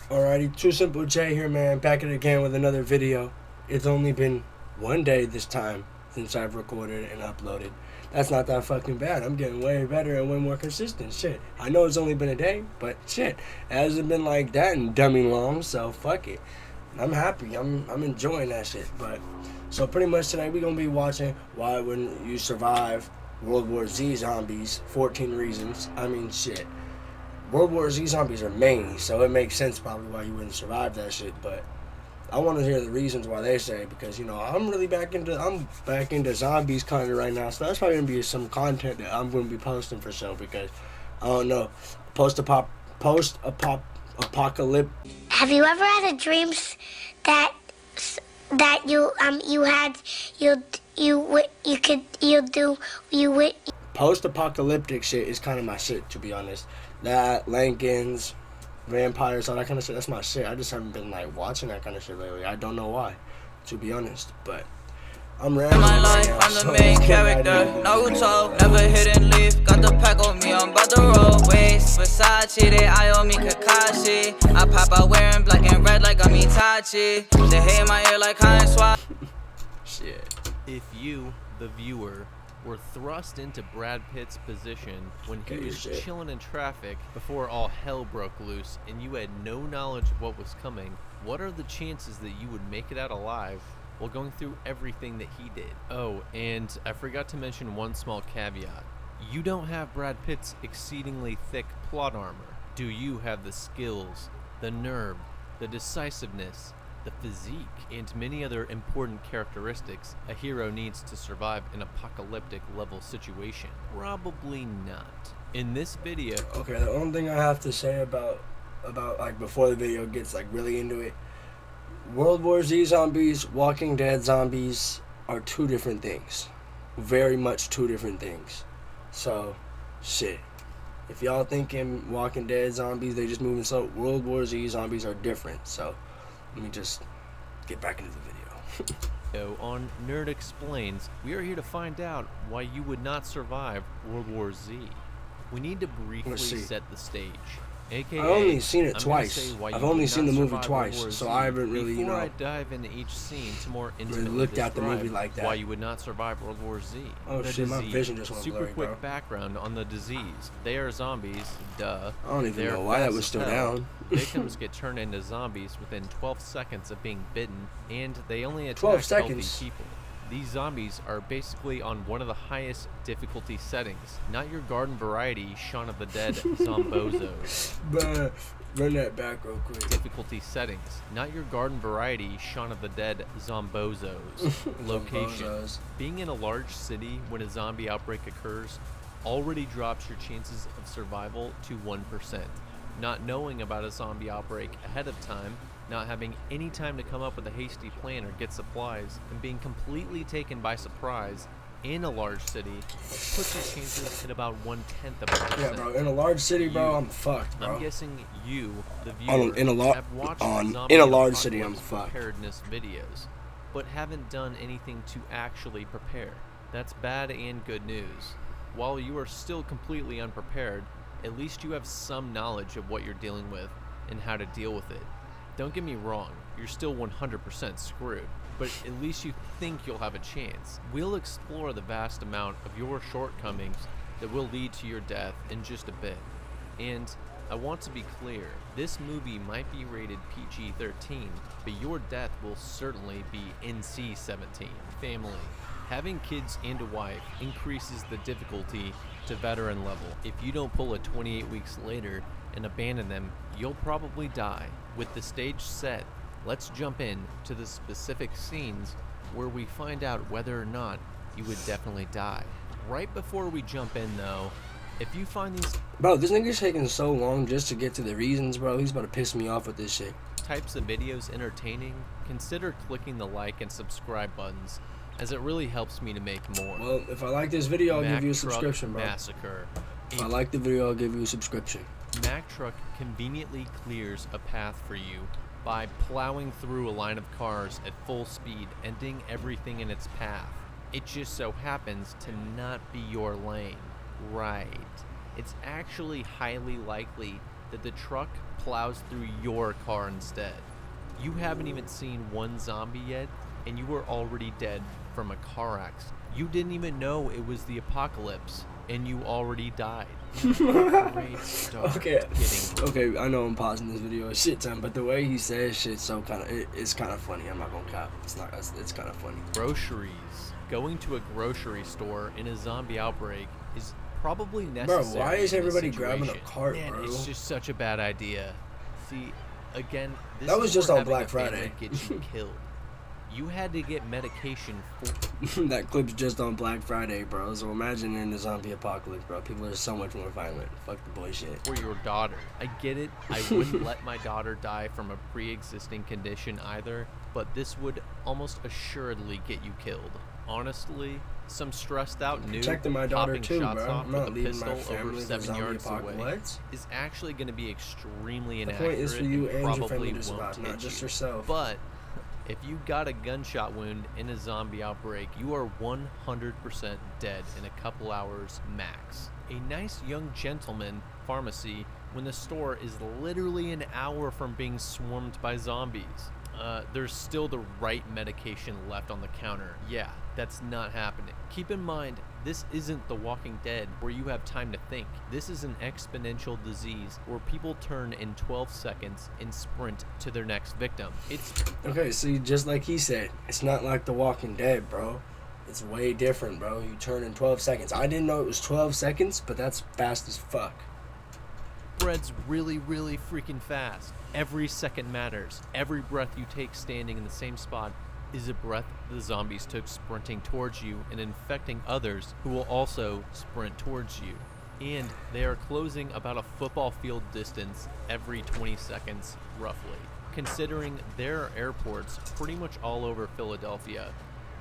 Alrighty, Too Simple J here, man. Back at it again with another video. It's only been one day this time since I've recorded and uploaded. That's not that fucking bad. I'm getting way better and way more consistent. Shit. I know it's only been a day, but shit. It hasn't been like that in dummy long, so fuck it. I'm happy. I'm enjoying that shit. But so pretty much today we're gonna be watching Why Wouldn't You Survive World War Z Zombies, 14 Reasons. I mean shit. World War Z zombies are many, so it makes sense probably why you wouldn't survive that shit. But I want to hear the reasons why they say, because I'm back into zombies kind of right now. So that's probably gonna be some content that I'm gonna be posting for sure, because I don't know, apocalypse. Have you ever had a dream that Post-apocalyptic shit is kind of my shit, to be honest. That, Lincolns, vampires, all that kind of shit, that's my shit. I just haven't been like watching that kind of shit lately. I don't know why, to be honest, but I'm ready. In my life, I'm the main character. Naruto, never hit and leave. Got the pack on me, I'm about to roll. Waist, Versace, they eye on me, Kakashi. I pop out wearing black and red like I'm Itachi. They hate in my ear like High Swap. Shit. If you, the viewer, were thrust into Brad Pitt's position when he was chilling in traffic before all hell broke loose and you had no knowledge of what was coming, what are the chances that you would make it out alive while going through everything that he did? Oh, and I forgot to mention one small caveat. You don't have Brad Pitt's exceedingly thick plot armor. Do you have the skills, the nerve, the decisiveness, the physique, and many other important characteristics a hero needs to survive an apocalyptic level situation? Probably not. In this video... Okay, the only thing I have to say about like before the video gets like really into it, World War Z zombies, Walking Dead zombies are two different things. Very much two different things. So, shit. If y'all thinking Walking Dead zombies, they just moving slow, World War Z zombies are different. So, let me just get back into the video. On Nerd Explains, we are here to find out why you would not survive World War Z. We need to briefly set the stage. AKA, I've only seen it twice. I've only seen the movie twice, so I haven't really, Before I dive into each scene to more intimately looked at the movie like that. Why you would not survive World War Z. Oh shit, my vision just went Super blurry, quick bro. background on the disease. They are zombies, duh. I don't even know why that was still down. Victims get turned into zombies within 12 seconds of being bitten, and they only attack 12 healthy seconds. people. These zombies are basically on one of the highest difficulty settings, not your garden variety Shaun of the Dead zombozos. But run that back real quick. Difficulty settings, not your garden variety Shaun of the Dead zombozos. Location. Zombozos. Being in a large city when a zombie outbreak occurs already drops your chances of survival to 1%. Not knowing about a zombie outbreak ahead of time, not having any time to come up with a hasty plan or get supplies, and being completely taken by surprise in a large city puts your chances at about 1/10 of a percent. Yeah, bro. In a large city, bro, I'm fucked, bro. I'm guessing you, the viewer, have watched in a large city, I'm fucked. Preparedness videos, but haven't done anything to actually prepare. That's bad and good news. While you are still completely unprepared, at least you have some knowledge of what you're dealing with and how to deal with it. Don't get me wrong, you're still 100% screwed, but at least you think you'll have a chance. We'll explore the vast amount of your shortcomings that will lead to your death in just a bit. And I want to be clear, this movie might be rated PG-13, but your death will certainly be NC-17. Family. Having kids and a wife increases the difficulty to veteran level. If you don't pull it 28 weeks later and abandon them, you'll probably die. With the stage set, let's jump in to the specific scenes where we find out whether or not you would definitely die. Right before we jump in though, if you find these... Bro, this nigga's taking so long just to get to the reasons, bro. He's about to piss me off with this shit. ...types of videos entertaining, consider clicking the like and subscribe buttons, as it really helps me to make more. Well, if I like this video, I'll give you a subscription, bro. Massacre. If I like the video, I'll give you a subscription. Mack Truck conveniently clears a path for you by plowing through a line of cars at full speed, ending everything in its path. It just so happens to not be your lane. Right. It's actually highly likely that the truck plows through your car instead. You haven't even seen one zombie yet, and you were already dead from a car accident. You didn't even know it was the apocalypse, and you already died. Great start. Okay, I know I'm pausing this video a shit ton, but the way he says shit, it's kind of funny. I'm not gonna cop. It's kind of funny. Groceries. Going to a grocery store in a zombie outbreak is probably necessary. Bro, why is everybody in this grabbing a situation. cart, Man, bro? it's just such a bad idea. See, again, this That was is just where on having Black a family Friday. gets you killed. You had to get medication for That clip's just on Black Friday, bro. So imagine in the zombie apocalypse, bro. People are so much more violent. Fuck the bullshit. for your daughter. I get it. I wouldn't let my daughter die from a pre-existing condition either, but this would almost assuredly get you killed. Honestly, some stressed out noob Protecting my daughter popping too, shots bro. off I'm with not a leaving my pistol family over for 7 zombie yards away apocalypse. is actually going to be extremely The inaccurate point is for you and your probably family to won't survive, not hit just you. yourself. But if you got a gunshot wound in a zombie outbreak, you are 100% dead in a couple hours max. A nice young gentleman pharmacy when the store is literally an hour from being swarmed by zombies. There's still the right medication left on the counter. Yeah, that's not happening. Keep in mind, this isn't The Walking Dead where you have time to think. This is an exponential disease where people turn in 12 seconds and sprint to their next victim. It's Okay, see, just like he said, it's not like The Walking Dead, bro. It's way different, bro. You turn in 12 seconds. I didn't know it was 12 seconds, but that's fast as fuck. spreads really, really freaking fast. Every second matters. Every breath you take standing in the same spot is a breath the zombies took sprinting towards you and infecting others who will also sprint towards you. And they are closing about a football field distance every 20 seconds, roughly. Considering there are airports pretty much all over Philadelphia,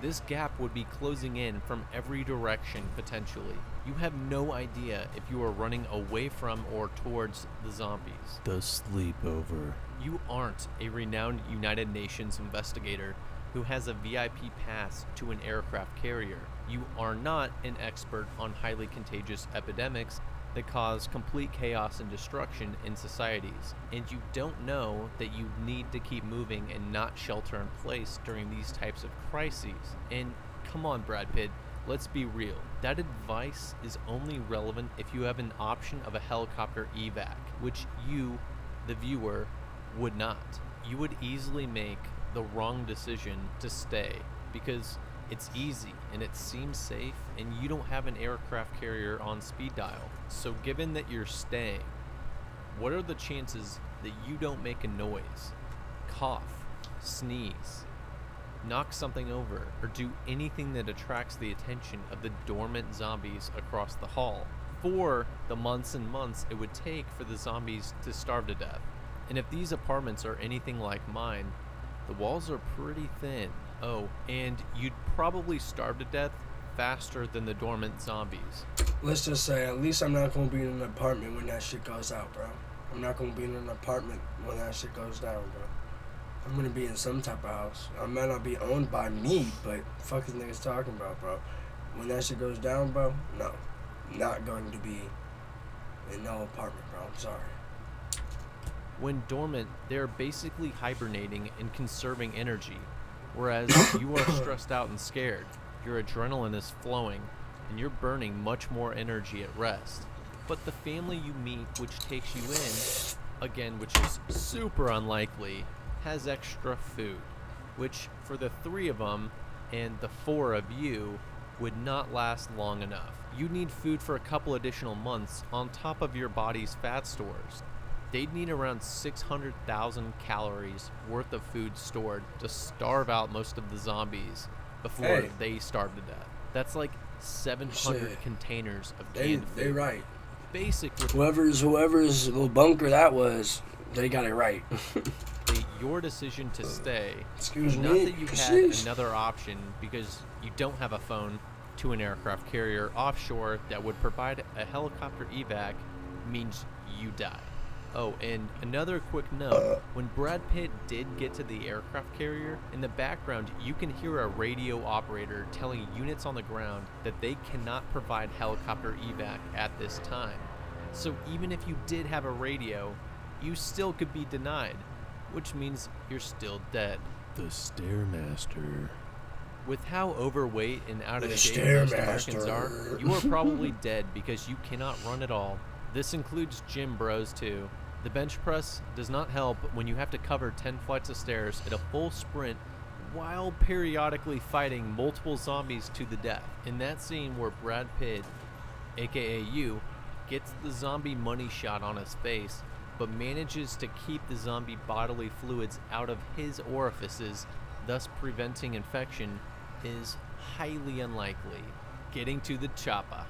this gap would be closing in from every direction potentially. You have no idea if you are running away from or towards the zombies. The sleepover. You aren't a renowned United Nations investigator who has a VIP pass to an aircraft carrier. You are not an expert on highly contagious epidemics that cause complete chaos and destruction in societies. And you don't know that you need to keep moving and not shelter in place during these types of crises. And come on, Brad Pitt, let's be real. That advice is only relevant if you have an option of a helicopter evac, which you, the viewer, would not. You would easily make the wrong decision to stay because it's easy and it seems safe and you don't have an aircraft carrier on speed dial. So given that you're staying, what are the chances that you don't make a noise, cough, sneeze, knock something over, or do anything that attracts the attention of the dormant zombies across the hall for the months and months it would take for the zombies to starve to death? And if these apartments are anything like mine, the walls are pretty thin. Oh, and you'd probably starve to death faster than the dormant zombies. Let's just say, at least I'm not going to be in an apartment when that shit goes out, bro. I'm not going to be in an apartment when that shit goes down, bro. I'm going to be in some type of house. I might not be owned by me, but fuck is niggas talking about, bro? When that shit goes down, bro, no. Not going to be in no apartment, bro. I'm sorry. When dormant, they're basically hibernating and conserving energy, whereas you are stressed out and scared. Your adrenaline is flowing, and you're burning much more energy at rest. But the family you meet, which takes you in, again, which is super unlikely, has extra food, which for the 3 of them and the 4 of you would not last long enough. You need food for a couple additional months on top of your body's fat stores. They'd need around 600,000 calories worth of food stored to starve out most of the zombies before they starve to death. That's like 700 containers of canned food. They right. Basic. Whoever's little bunker that was, they got it right. Your decision to stay. Excuse not me. that you had another option because you don't have a phone to an aircraft carrier offshore that would provide a helicopter evac means you die. Oh, and another quick note, when Brad Pitt did get to the aircraft carrier, in the background you can hear a radio operator telling units on the ground that they cannot provide helicopter evac at this time. So even if you did have a radio, you still could be denied, which means you're still dead. The Stairmaster. With how overweight and out of The shape most Americans Stairmaster. are, you are probably dead because you cannot run at all. This includes gym bros too. The bench press does not help when you have to cover 10 flights of stairs at a full sprint while periodically fighting multiple zombies to the death. In that scene where Brad Pitt, aka you, gets the zombie money shot on his face, but manages to keep the zombie bodily fluids out of his orifices, thus preventing infection, is highly unlikely. Getting to the chopper.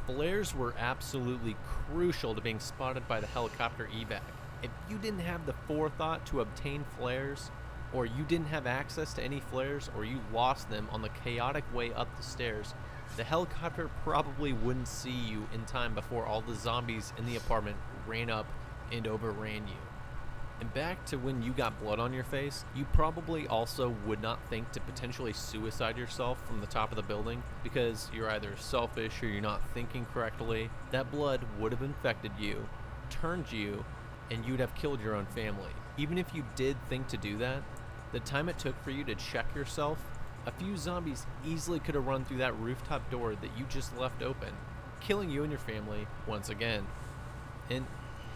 Flares were absolutely crucial to being spotted by the helicopter evac. If you didn't have the forethought to obtain flares, or you didn't have access to any flares, or you lost them on the chaotic way up the stairs, the helicopter probably wouldn't see you in time before all the zombies in the apartment ran up and overran you. And back to when you got blood on your face, you probably also would not think to potentially suicide yourself from the top of the building because you're either selfish or you're not thinking correctly. That blood would have infected you, turned you, and you'd have killed your own family. Even if you did think to do that, the time it took for you to check yourself, a few zombies easily could have run through that rooftop door that you just left open, killing you and your family once again. And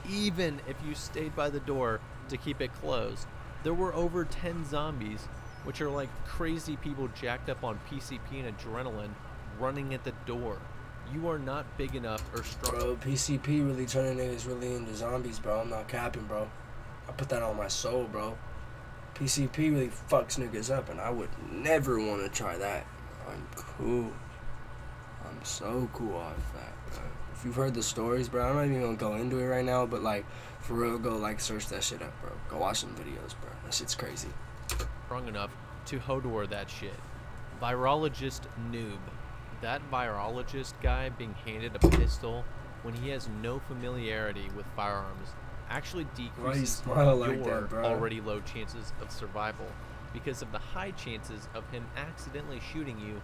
even if you stayed by the door to keep it closed, there were over 10 zombies, which are like crazy people jacked up on PCP and adrenaline, running at the door. You are not big enough or strong. Bro, PCP really turning niggas really into zombies, bro. I'm not capping, bro. I put that on my soul, bro. PCP really fucks niggas up, and I would never want to try that. I'm cool. I'm so cool off that, bro. If you've heard the stories, bro, I'm not even gonna go into it right now, but like, for real, go like search that shit up, bro. Go watch some videos, bro. That shit's crazy. Strong enough to Hodor that shit. Virologist noob. That virologist guy being handed a pistol when he has no familiarity with firearms actually decreases smile like your that, bro? already low chances of survival because of the high chances of him accidentally shooting you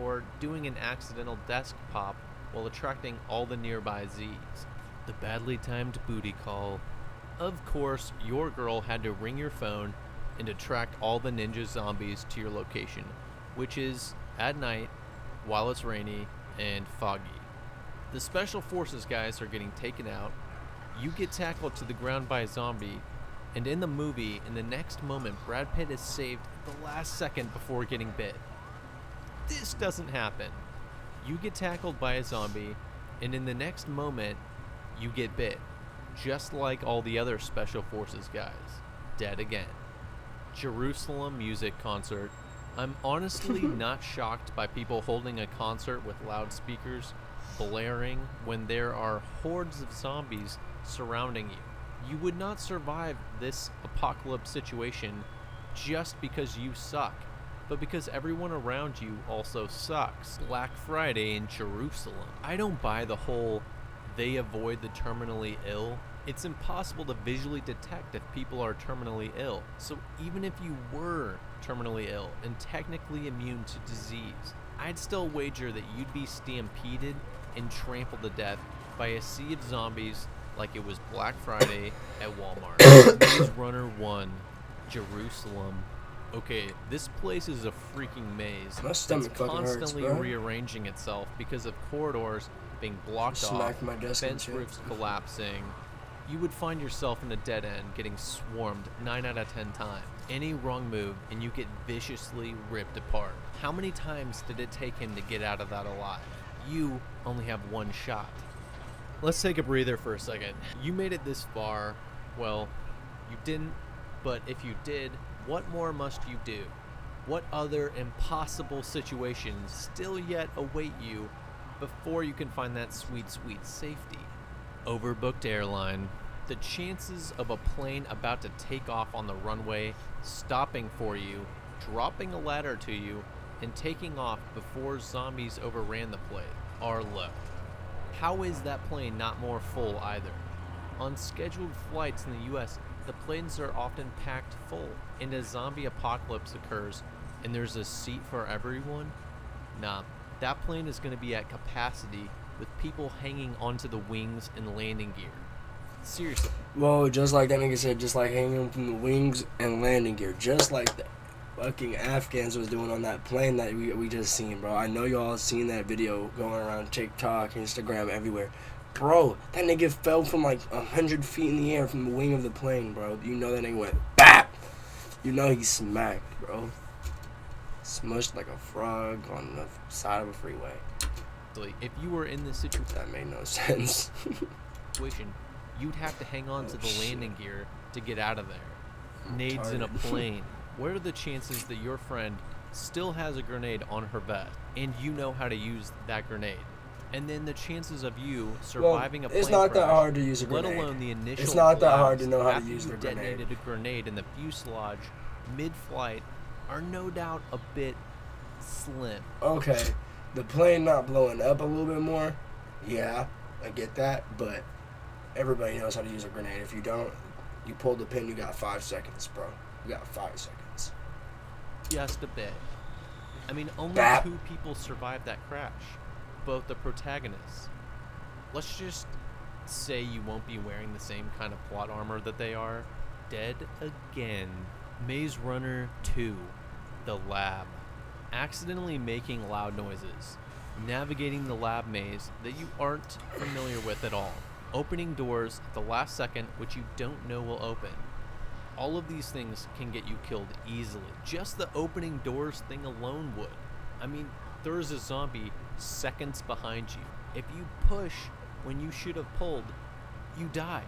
or doing an accidental desk pop while attracting all the nearby Z's. The badly timed booty call. Of course, your girl had to ring your phone and attract all the ninja zombies to your location, which is at night while it's rainy and foggy. The special forces guys are getting taken out. You get tackled to the ground by a zombie, and in the movie, in the next moment, Brad Pitt is saved at the last second before getting bit. This doesn't happen. You get tackled by a zombie, and in the next moment, you get bit. Just like all the other special forces guys. Dead again. Jerusalem music concert. I'm honestly not shocked by people holding a concert with loudspeakers blaring when there are hordes of zombies surrounding you. You would not survive this apocalypse situation just because you suck, but because everyone around you also sucks. Black Friday in Jerusalem. I don't buy the whole they avoid the terminally ill. It's impossible to visually detect if people are terminally ill. So even if you were terminally ill and technically immune to disease, I'd still wager that you'd be stampeded and trampled to death by a sea of zombies like it was Black Friday at Walmart. Maze Runner 1, Jerusalem. Okay, this place is a freaking maze. My It's stomach fucking hurts, constantly bro. rearranging itself because of corridors being blocked off, Smack my desk and fence shit. roofs collapsing. You would find yourself in a dead end getting swarmed 9 out of 10 times. Any wrong move and you get viciously ripped apart. How many times did it take him to get out of that alive? You only have one shot. Let's take a breather for a second. You made it this far. Well, you didn't, but if you did, what more must you do? What other impossible situations still yet await you before you can find that sweet, sweet safety? Overbooked airline. The chances of a plane about to take off on the runway, stopping for you, dropping a ladder to you, and taking off before zombies overran the plane are low. How is that plane not more full either? On scheduled flights in the US, the planes are often packed full, and a zombie apocalypse occurs and there's a seat for everyone? Nah, that plane is going to be at capacity with people hanging onto the wings and landing gear. Seriously. Whoa, just like that nigga said, just like hanging from the wings and landing gear. Just like the fucking Afghans was doing on that plane that we just seen, bro. I know y'all seen that video going around TikTok, Instagram, everywhere. Bro, that nigga fell from like 100 feet in the air from the wing of the plane, bro. You know that nigga went BAP! You know he smacked, bro. Smushed like a frog on the side of a freeway. If you were in this situation, that made no sense. You'd have to hang on to the landing gear to get out of there. Nades in a plane. What are the chances that your friend still has a grenade on her vest and you know how to use that grenade? And then the chances of you surviving a plane it's not crash, that hard to use a grenade. let alone the initial it's not that hard to blast know how to after use you the grenade. detonated a grenade in the fuselage mid-flight are no doubt a bit slim. Okay, the plane not blowing up a little bit more, yeah, I get that, but everybody knows how to use a grenade. If you don't, you pull the pin, you got 5 seconds, bro. You got 5 seconds. Just a bit. I mean, only BAP. 2 people survived that crash. Both the protagonists. Let's just say you won't be wearing the same kind of plot armor that they are. Dead again. Maze Runner 2. The Lab. Accidentally making loud noises. Navigating the lab maze that you aren't familiar with at all. Opening doors at the last second which you don't know will open. All of these things can get you killed easily. Just the opening doors thing alone would. I mean, there's a zombie seconds behind you. If you push when you should have pulled, you die.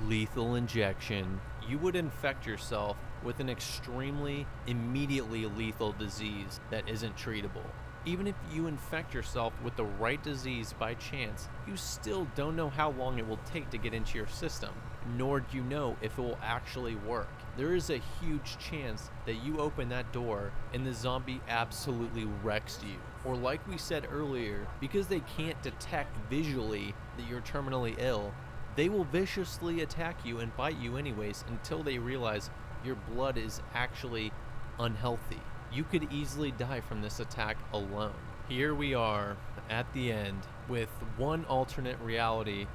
Lethal injection. You would infect yourself with an extremely, immediately lethal disease that isn't treatable. Even if you infect yourself with the right disease by chance, you still don't know how long it will take to get into your system, nor do you know if it will actually work. There is a huge chance that you open that door and the zombie absolutely wrecks you. Or like we said earlier, because they can't detect visually that you're terminally ill, they will viciously attack you and bite you anyways until they realize your blood is actually unhealthy. You could easily die from this attack alone. Here we are at the end with one alternate reality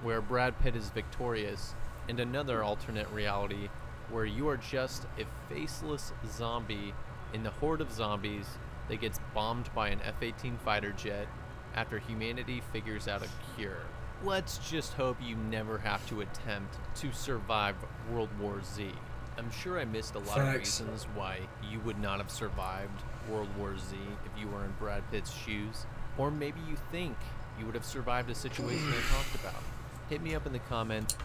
where Brad Pitt is victorious and another alternate reality where you are just a faceless zombie in the horde of zombies that gets bombed by an F-18 fighter jet after humanity figures out a cure. Let's just hope you never have to attempt to survive World War Z. I'm sure I missed a lot of reasons why you would not have survived World War Z if you were in Brad Pitt's shoes. Or maybe you think you would have survived a situation I talked about. Hit me up in the comments.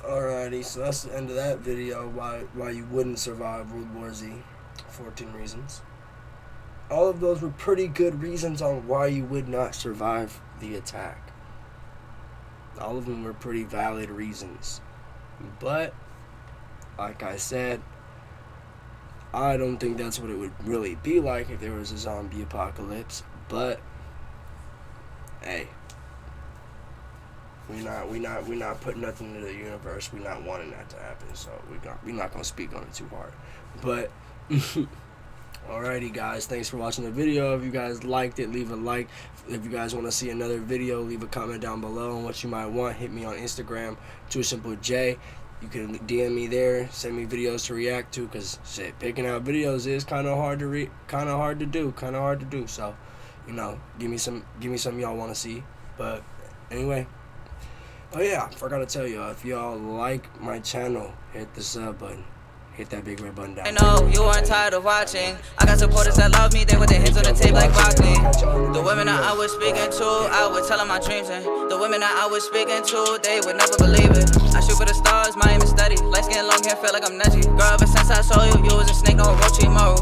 Alrighty, so that's the end of that video, why you wouldn't survive World War Z. 14 reasons. All of those were pretty good reasons on why you would not survive the attack. All of them were pretty valid reasons. But like I said, I don't think that's what it would really be like if there was a zombie apocalypse. But hey, we not putting nothing into the universe. We not wanting that to happen. So we not gonna speak on it too hard. But alrighty, guys, thanks for watching the video. If you guys liked it, leave a like. If you guys want to see another video, leave a comment down below on what you might want. Hit me on Instagram, TrueSimpleJ. You can DM me there, send me videos to react to, cause shit, picking out videos is kind of hard to do. So, you know, give me some y'all want to see. But anyway, oh yeah, I forgot to tell y'all, if y'all like my channel, hit the sub button. Hit that big red button down. I know you aren't tired of watching. I got supporters that love me, they with their hands on the tape like broccoli. The women that I was speaking to, I would tell them my dreams, and the women that I was speaking to, they would never believe it. I shoot for the stars, my aim is steady. Light skin, long hair, feel like I'm nudgy. Girl, ever since I saw you, you was a snake, no Orochimaru.